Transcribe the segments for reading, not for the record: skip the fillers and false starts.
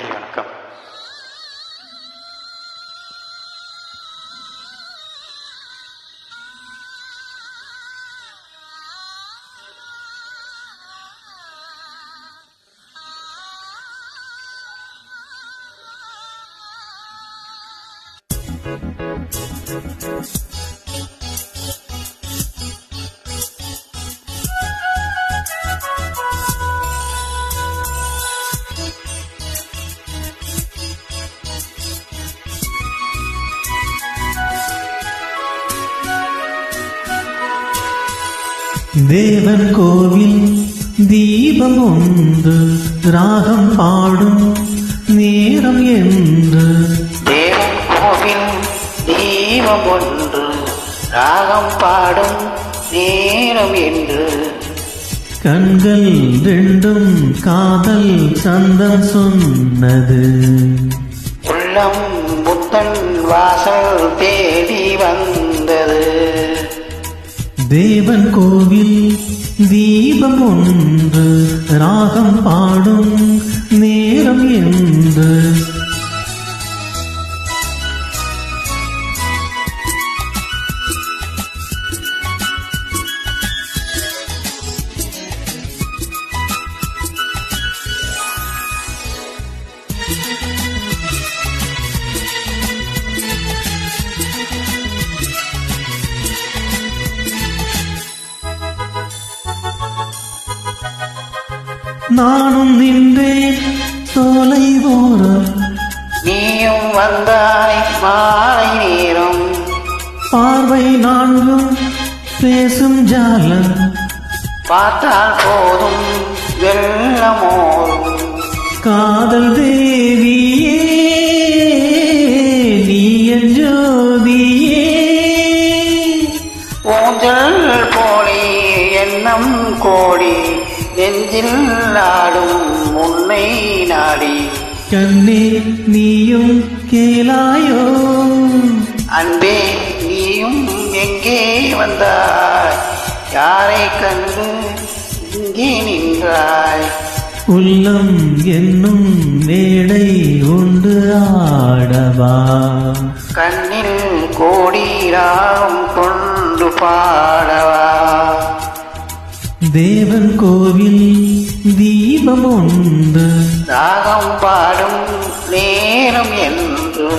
நன்றி, வணக்கம். தேவன் கோவில் தீபம் ஒன்று ராகம் பாடும் நேரம் என்று. தேவன் கோவில் தீபம் ஒன்று ராகம் பாடும் நேரம் என்று. கண்கள் ரெண்டும் காதல் சந்தம் சொன்னது. உள்ளம் புத்தன் வாசல் தேடி வந்தது. தேவன் கோவில் தீபம் ஒன்று ராகம் பாடும் நேரம் என்று. நானும் நின்றேன் தொலைவோரம், நீயும் வந்தாய் மாலை நேரம். பார்வை நான்கும் பேசும் ஜாலம், பார்த்தால் போதும் வெள்ளமோதும். காதல் தேவியே நீ என் ஜோதியே. ஊஞ்சல் போலே எண்ணம் கோடி நெஞ்சில் ஆடும் உன்னை நாடி. கண்ணே நீயும் கேளாயோ, அன்பே நீயும் எங்கே வந்தாய், யாரை கண்டு இங்கே நின்றாய். உள்ளம் என்னும் மேடை உண்டு ஆடவா, கண்ணில் கோடி ராகம் கொண்டு பாடவா. தேவன் கோவில் தீபம் ஒன்று ராகம் பாடும் நேரம் என்று.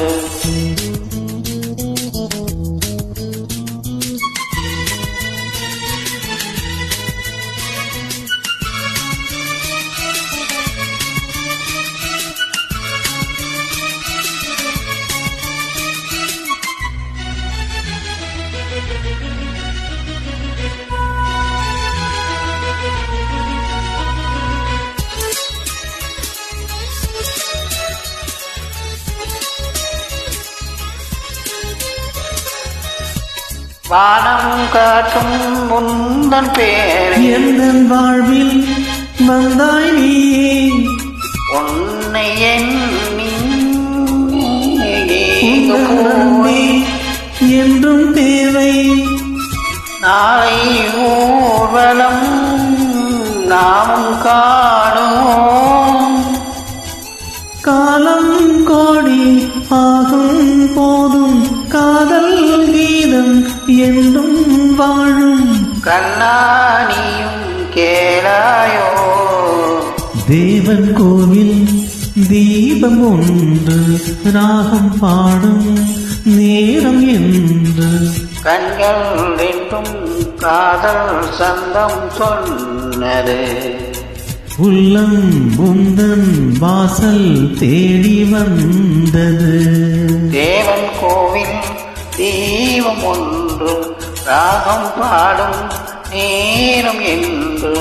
வானம் காட்டும் முந்தன் பேரை எந்தன் வாழ்வில் வந்தாய் நீயே. உன்னை எண்ணி உந்தன் அன்பே என்றும் தேவை. நாளை ஊர்வலம் நாமும் காணுவோம். காலம் கோடி ஆகும் போதும் காதல் கீதம் என்றும் வாழும். கண்ணானியும் கேளாயோ, தேவன் கோவில் தீபம் ஒன்று ராகம் பாடும் நேரம் என்று. கண்கள் ரெண்டும் காதல் சந்தம் சொன்னது. உள்ளம் உந்தன் வாசல் தேடி வந்தது. தேவன் கோவில் தீபம் ஒன்று ராகம் பாடும் நேரம் என்று.